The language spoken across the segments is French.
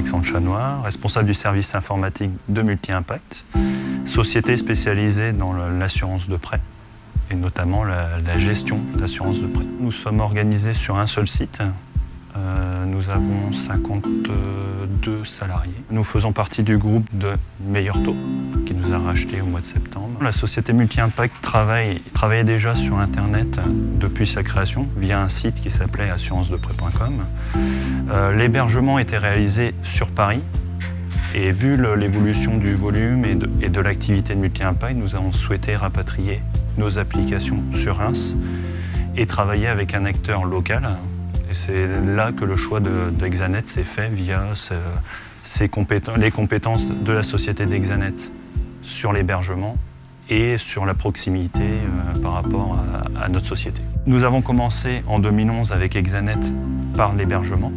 Alexandre Chanois, responsable du service informatique de Multi-Impact, société spécialisée dans l'assurance de prêt et notamment la gestion d'assurance de prêt. Nous sommes organisés sur un seul site. Nous avons 52 salariés. Nous faisons partie du groupe de Meilleur Taux, qui nous a racheté au mois de septembre. La société Multi-Impact travaillait déjà sur Internet depuis sa création, via un site qui s'appelait assurancedeprêt.com. L'hébergement était réalisé sur Paris. Et vu l'évolution du volume et de l'activité de Multi-Impact, nous avons souhaité rapatrier nos applications sur Reims et travailler avec un acteur local. Et c'est là que le choix d'Exanet s'est fait via les compétences de la société d'Exanet sur l'hébergement et sur la proximité par rapport à notre société. Nous avons commencé en 2011 avec Exanet par l'hébergement.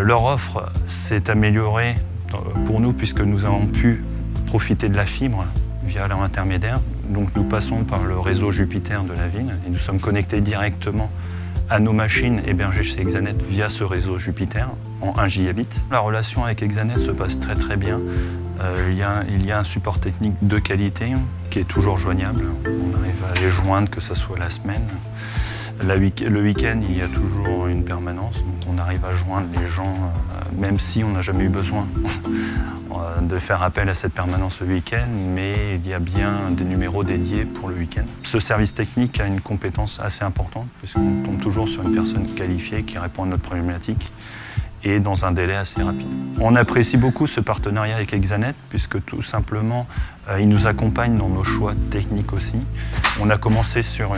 Leur offre s'est améliorée pour nous puisque nous avons pu profiter de la fibre via leur intermédiaire. Donc nous passons par le réseau Jupiter de la ville et nous sommes connectés directement à nos machines hébergées chez Exanet via ce réseau Jupiter en 1 gigabit. La relation avec Exanet se passe très très bien. Il y a un support technique de qualité qui est toujours joignable. On arrive à les joindre que ce soit la semaine. Le week-end, il y a toujours une permanence, donc on arrive à joindre les gens, même si on n'a jamais eu besoin de faire appel à cette permanence le week-end, mais il y a bien des numéros dédiés pour le week-end. Ce service technique a une compétence assez importante, puisqu'on tombe toujours sur une personne qualifiée qui répond à notre problématique et dans un délai assez rapide. On apprécie beaucoup ce partenariat avec Exanet, puisque tout simplement, il nous accompagne dans nos choix techniques aussi. On a commencé sur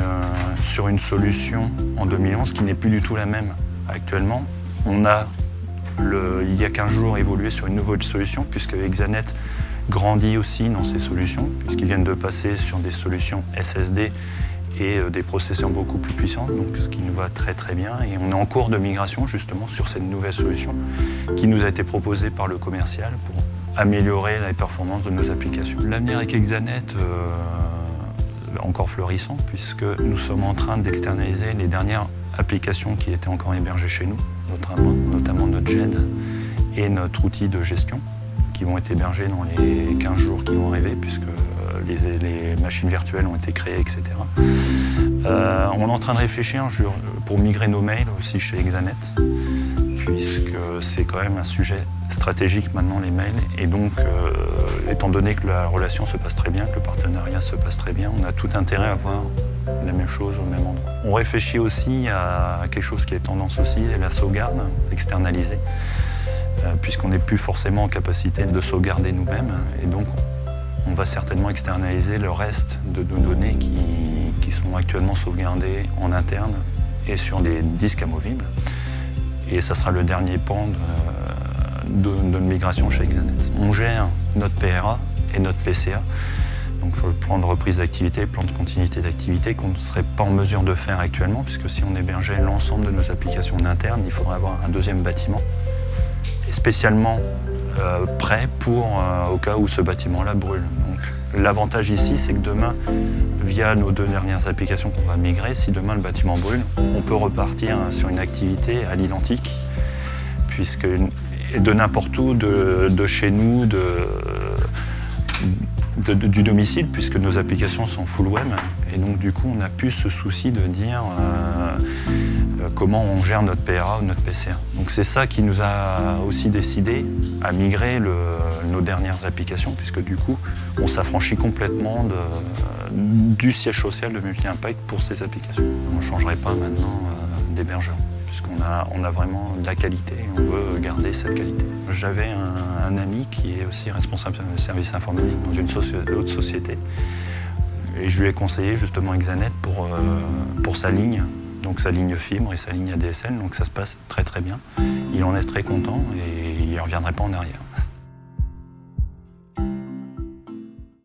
une solution en 2011 qui n'est plus du tout la même actuellement. On a, il y a 15 jours, évolué sur une nouvelle solution, puisque Exanet grandit aussi dans ses solutions, puisqu'ils viennent de passer sur des solutions SSD et des processeurs beaucoup plus puissants, donc ce qui nous va très très bien. Et on est en cours de migration justement sur cette nouvelle solution qui nous a été proposée par le commercial pour améliorer la performance de nos applications. L'avenir avec Exanet encore florissant, puisque nous sommes en train d'externaliser les dernières applications qui étaient encore hébergées chez nous, notamment notre GED et notre outil de gestion, qui vont être hébergés dans les 15 jours qui vont arriver, puisque les machines virtuelles ont été créées, etc. On est en train de réfléchir pour migrer nos mails aussi chez Exanet, puisque c'est quand même un sujet stratégique maintenant, les mails. Et donc, étant donné que la relation se passe très bien, que le partenariat se passe très bien, on a tout intérêt à avoir la même chose au même endroit. On réfléchit aussi à quelque chose qui est tendance aussi, c'est la sauvegarde externalisée, puisqu'on n'est plus forcément en capacité de sauvegarder nous-mêmes. Et donc, on va certainement externaliser le reste de nos données qui sont actuellement sauvegardées en interne et sur des disques amovibles. Et ça sera le dernier pan de notre migration chez Exanet. On gère notre PRA et notre PCA, donc le plan de reprise d'activité, plan de continuité d'activité, qu'on ne serait pas en mesure de faire actuellement, puisque si on hébergeait l'ensemble de nos applications en interne, il faudrait avoir un deuxième bâtiment, spécialement prêt au cas où ce bâtiment-là brûle. Donc, l'avantage ici, c'est que demain, via nos 2 dernières applications qu'on va migrer, si demain le bâtiment brûle, on peut repartir sur une activité à l'identique, puisque de n'importe où, de chez nous, du domicile, puisque nos applications sont full web. Et donc du coup, on n'a plus ce souci de dire comment on gère notre PRA ou notre PCA. Donc c'est ça qui nous a aussi décidé à migrer nos dernières applications, puisque du coup, on s'affranchit complètement du siège social de Multi-Impact pour ces applications. On ne changerait pas maintenant d'hébergeur, puisqu'on a vraiment de la qualité et on veut garder cette qualité. J'avais un ami qui est aussi responsable de service informatique dans une autre société, et je lui ai conseillé justement Exanet pour sa ligne, donc sa ligne fibre et sa ligne ADSL, donc ça se passe très très bien. Il en est très content et il ne reviendrait pas en arrière.